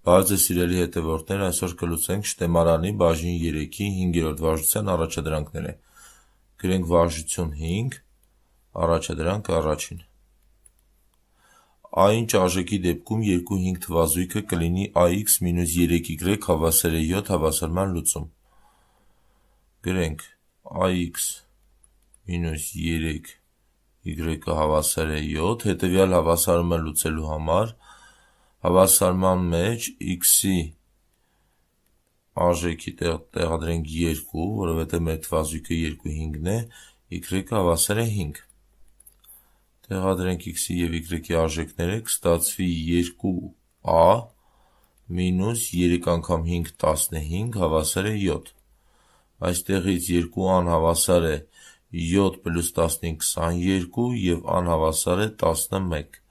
Բայց սիրելի հետևորդներ, այսօր կլուծենք շտեմարանի բաժին 3-ի 5-րդ վարժության առաջադրանքները։ Գրենք վարժություն 5, առաջադրանք առաջին։ Ինչ արժեքի դեպքում 2-5 թվազույգը կլինի AX մինուս 3Y հավասար է 7 հավասարման լուծում։ Գրենք AX մինուս 3Y հավասար է 7, հետևյալ հավասարումը լուծելու համար հավասարման մեջ x-ի արժեքի տեղադրենք 2, որովհետև մեր թվազույգը 2-5-ն է, y-ը հավասար է 5։ Տեղադրենք x-ի և y-ի արժեքները, կստացվի 2a մինուս 3 անգամ 5 15 հավասար է 7։ Այստեղից 2a-ն հավասար է 7 պլյուս 15 22 և a-ն հավասար է 11։